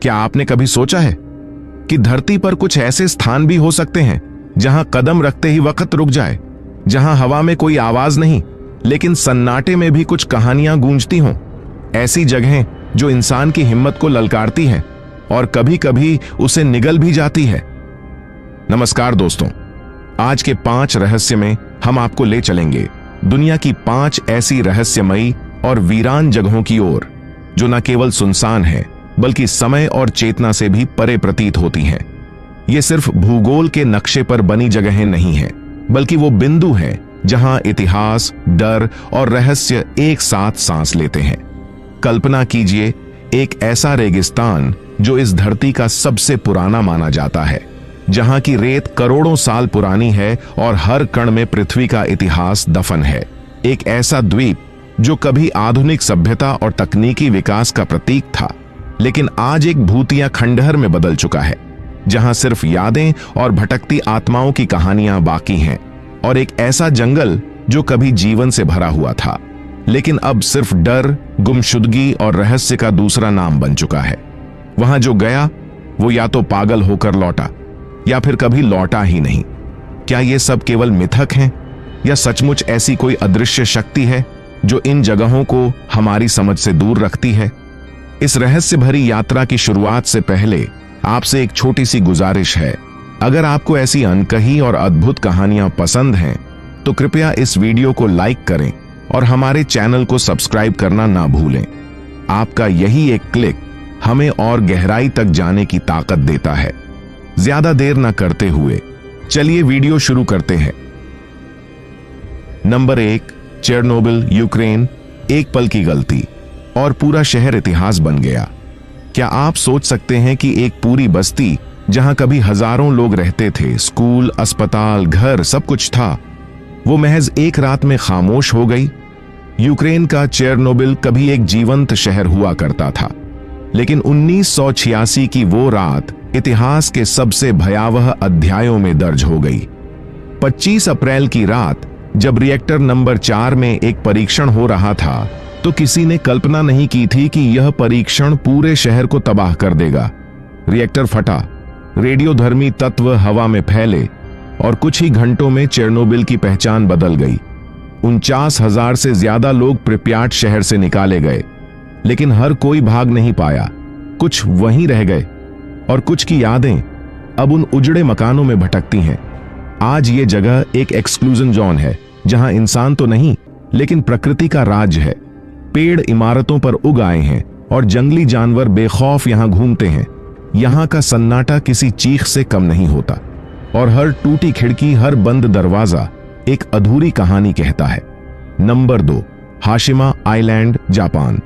क्या आपने कभी सोचा है कि धरती पर कुछ ऐसे स्थान भी हो सकते हैं जहां कदम रखते ही वक्त रुक जाए, जहां हवा में कोई आवाज नहीं लेकिन सन्नाटे में भी कुछ कहानियां गूंजती हों? ऐसी जगहें जो इंसान की हिम्मत को ललकारती हैं और कभी कभी उसे निगल भी जाती है। नमस्कार दोस्तों, आज के 5 रहस्य में हम आपको ले चलेंगे दुनिया की 5 ऐसी रहस्यमयी और वीरान जगहों की ओर जो न केवल सुनसान है बल्कि समय और चेतना से भी परे प्रतीत होती हैं। ये सिर्फ भूगोल के नक्शे पर बनी जगहें नहीं हैं, बल्कि वो बिंदु हैं जहां इतिहास, डर और रहस्य एक साथ सांस लेते हैं। कल्पना कीजिए एक ऐसा रेगिस्तान जो इस धरती का सबसे पुराना माना जाता है, जहां की रेत करोड़ों साल पुरानी है और हर कण में पृथ्वी का इतिहास दफन है। एक ऐसा द्वीप जो कभी आधुनिक सभ्यता और तकनीकी विकास का प्रतीक था, लेकिन आज एक भूतिया खंडहर में बदल चुका है, जहां सिर्फ यादें और भटकती आत्माओं की कहानियां बाकी हैं। और एक ऐसा जंगल जो कभी जीवन से भरा हुआ था, लेकिन अब सिर्फ डर, गुमशुदगी और रहस्य का दूसरा नाम बन चुका है। वहां जो गया वो या तो पागल होकर लौटा या फिर कभी लौटा ही नहीं। क्या ये सब केवल मिथक हैं या सचमुच ऐसी कोई अदृश्य शक्ति है जो इन जगहों को हमारी समझ से दूर रखती है? इस रहस्य भरी यात्रा की शुरुआत से पहले आपसे एक छोटी सी गुजारिश है। अगर आपको ऐसी अनकही और अद्भुत कहानियां पसंद हैं तो कृपया इस वीडियो को लाइक करें और हमारे चैनल को सब्सक्राइब करना ना भूलें। आपका यही एक क्लिक हमें और गहराई तक जाने की ताकत देता है। ज्यादा देर ना करते हुए चलिए वीडियो शुरू करते हैं। Number 1, Chernobyl, Ukraine. एक पल की गलती और पूरा शहर इतिहास बन गया। क्या आप सोच सकते हैं कि एक पूरी बस्ती जहां कभी हजारों लोग रहते थे, स्कूल, अस्पताल, घर, सब कुछ था, वो महज एक रात में खामोश हो गई? यूक्रेन का चेरनोबिल कभी एक जीवंत शहर हुआ करता था, लेकिन 1986 की वो रात इतिहास के सबसे भयावह अध्यायों में दर्ज हो गई। 25 अप्रैल की रात जब रिएक्टर नंबर 4 में एक परीक्षण हो रहा था, तो किसी ने कल्पना नहीं की थी कि यह परीक्षण पूरे शहर को तबाह कर देगा। रिएक्टर फटा, रेडियोधर्मी तत्व हवा में फैले और कुछ ही घंटों में चेरनोबिल की पहचान बदल गई। 49,000 से ज्यादा लोग प्रिप्याट शहर से निकाले गए, लेकिन हर कोई भाग नहीं पाया। कुछ वहीं रह गए और कुछ की यादें अब उन उजड़े मकानों में भटकती हैं। आज ये जगह एक एक्सक्लूजन जोन है, जहां इंसान तो नहीं लेकिन प्रकृति का राज है। पेड़ इमारतों पर उग आए हैं और जंगली जानवर बेखौफ यहां घूमते हैं। यहां का सन्नाटा किसी चीख से कम नहीं होता और हर टूटी खिड़की, हर बंद दरवाजा एक अधूरी कहानी कहता है। Number 2, Hashima island, Japan.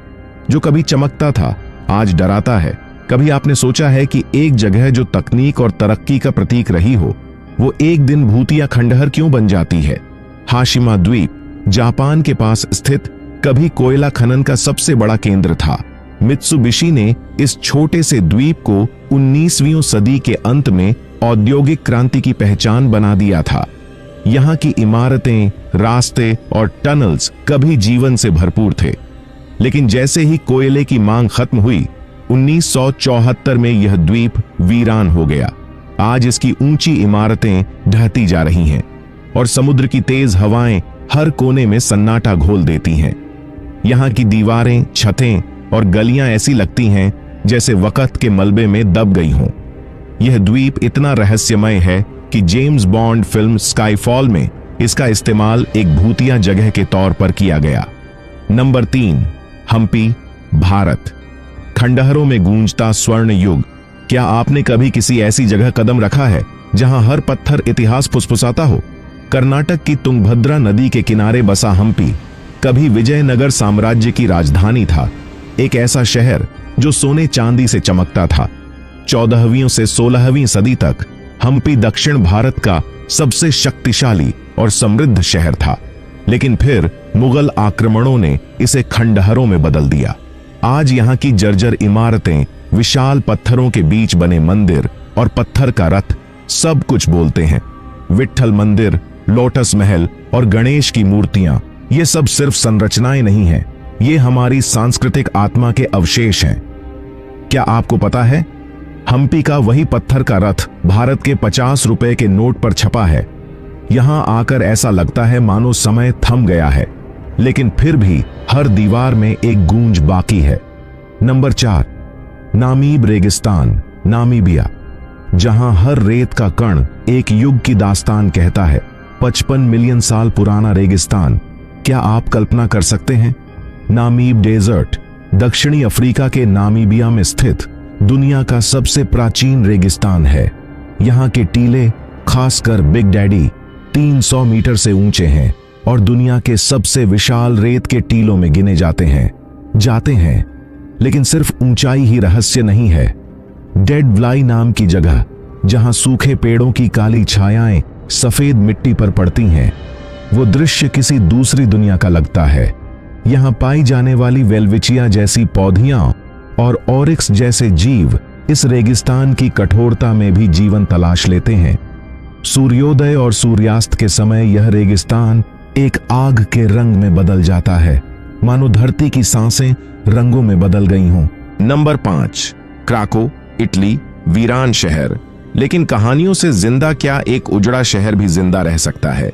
जो कभी चमकता था आज डराता है। कभी आपने सोचा है कि एक जगह जो तकनीक और तरक्की का प्रतीक रही हो, वो एक दिन भूतिया खंडहर क्यों बन जाती है? हाशिमा द्वीप जापान के पास स्थित कभी कोयला खनन का सबसे बड़ा केंद्र था। मित्सुबिशी ने इस छोटे से द्वीप को 19वीं सदी के अंत में औद्योगिक क्रांति की पहचान बना दिया था। यहाँ की इमारतें, रास्ते और टनल्स कभी जीवन से भरपूर थे, लेकिन जैसे ही कोयले की मांग खत्म हुई, 1974 में यह द्वीप वीरान हो गया। आज इसकी ऊंची इमारतें ढहती जा रही हैं और समुद्र की तेज हवाएं हर कोने में सन्नाटा घोल देती हैं। यहाँ की दीवारें, छतें और गलियां ऐसी लगती हैं जैसे वक्त के मलबे में दब गई हों। यह द्वीप इतना रहस्यमय है कि जेम्स बॉन्ड फिल्म स्काईफॉल में इसका इस्तेमाल एक भूतिया जगह के तौर पर किया गया। नंबर 3, हम्पी, भारत। खंडहरों में गूंजता स्वर्ण युग। क्या आपने कभी किसी ऐसी जगह कदम रखा है जहां हर पत्थर इतिहास फुसफुसाता हो? कर्नाटक की तुंगभद्रा नदी के किनारे बसा हम्पी कभी विजयनगर साम्राज्य की राजधानी था। एक ऐसा शहर जो सोने चांदी से चमकता था। 14वीं से 16वीं सदी तक हम्पी दक्षिण भारत का सबसे शक्तिशाली और समृद्ध शहर था, लेकिन फिर मुगल आक्रमणों ने इसे खंडहरों में बदल दिया। आज यहाँ की जर्जर इमारतें, विशाल पत्थरों के बीच बने मंदिर और पत्थर का रथ सब कुछ बोलते हैं। विट्ठल मंदिर, लोटस महल और गणेश की मूर्तियां, ये सब सिर्फ संरचनाएं नहीं हैं, ये हमारी सांस्कृतिक आत्मा के अवशेष हैं। क्या आपको पता है, हम्पी का वही पत्थर का रथ भारत के 50 रुपए के नोट पर छपा है। यहां आकर ऐसा लगता है मानो समय थम गया है, लेकिन फिर भी हर दीवार में एक गूंज बाकी है। नंबर 4, नामीब रेगिस्तान, नामीबिया, जहां हर रेत का कण एक युग की दास्तान कहता है। 55 मिलियन साल पुराना रेगिस्तान, क्या आप कल्पना कर सकते हैं? नामीब डेजर्ट दक्षिणी अफ्रीका के नामीबिया में स्थित दुनिया का सबसे प्राचीन रेगिस्तान है। यहाँ के टीले, खासकर बिग डैडी, 300 मीटर से ऊंचे हैं और दुनिया के सबसे विशाल रेत के टीलों में गिने जाते हैं। लेकिन सिर्फ ऊंचाई ही रहस्य नहीं है। डेड व्लाई नाम की जगह, जहां सूखे पेड़ों की काली छायाएं सफेद मिट्टी पर पड़ती हैं, वो दृश्य किसी दूसरी दुनिया का लगता है। यहां पाई जाने वाली वेल्विचिया जैसी पौधियां और ऑरिक्स जैसे जीव इस रेगिस्तान की कठोरता में भी जीवन तलाश लेते हैं। सूर्योदय और सूर्यास्त के समय यह रेगिस्तान एक आग के रंग में बदल जाता है, मानो धरती की सांसें रंगों में बदल गई हों। नंबर 5, क्राको, इटली, वीरान शहर। लेकिन कहानियों से जिंदा क्या एक उजड़ा शहर भी जिंदा रह सकता है?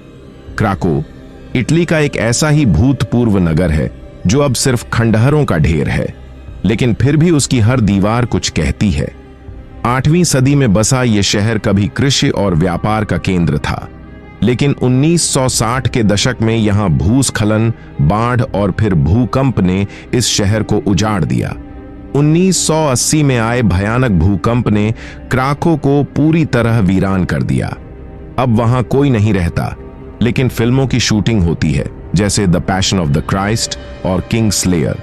क्राको इटली का एक ऐसा ही भूतपूर्व नगर है जो अब सिर्फ खंडहरों का ढेर है, लेकिन फिर भी उसकी हर दीवार कुछ कहती है। 8वीं सदी में बसा यह शहर कभी कृषि और व्यापार का केंद्र था, लेकिन 1960 के दशक में यहां भूस्खलन, बाढ़ और फिर भूकंप ने इस शहर को उजाड़ दिया। 1980 में आए भयानक भूकंप ने क्राको को पूरी तरह वीरान कर दिया। अब वहां कोई नहीं रहता, लेकिन फिल्मों की शूटिंग होती है, जैसे the passion of the Christ और किंग स्लेयर।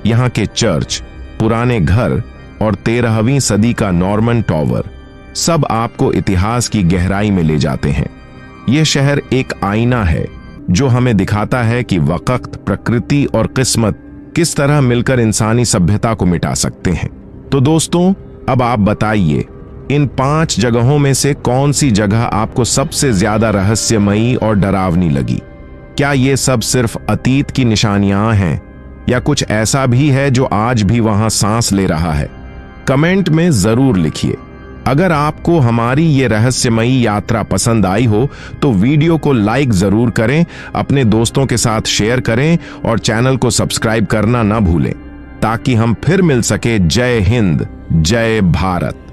यहाँ के चर्च, पुराने घर और 13वीं सदी का नॉर्मन टॉवर सब आपको इतिहास की गहराई में ले जाते हैं। यह शहर एक आईना है जो हमें दिखाता है कि वक्त, प्रकृति और किस्मत किस तरह मिलकर इंसानी सभ्यता को मिटा सकते हैं। तो दोस्तों, अब आप बताइए, इन 5 जगहों में से कौन सी जगह आपको सबसे ज्यादा रहस्यमयी और डरावनी लगी? क्या ये सब सिर्फ अतीत की निशानियां हैं या कुछ ऐसा भी है जो आज भी वहां सांस ले रहा है? कमेंट में जरूर लिखिए। अगर आपको हमारी ये रहस्यमयी यात्रा पसंद आई हो तो वीडियो को लाइक जरूर करें, अपने दोस्तों के साथ शेयर करें और चैनल को सब्सक्राइब करना ना भूलें, ताकि हम फिर मिल सके। जय हिंद, जय भारत।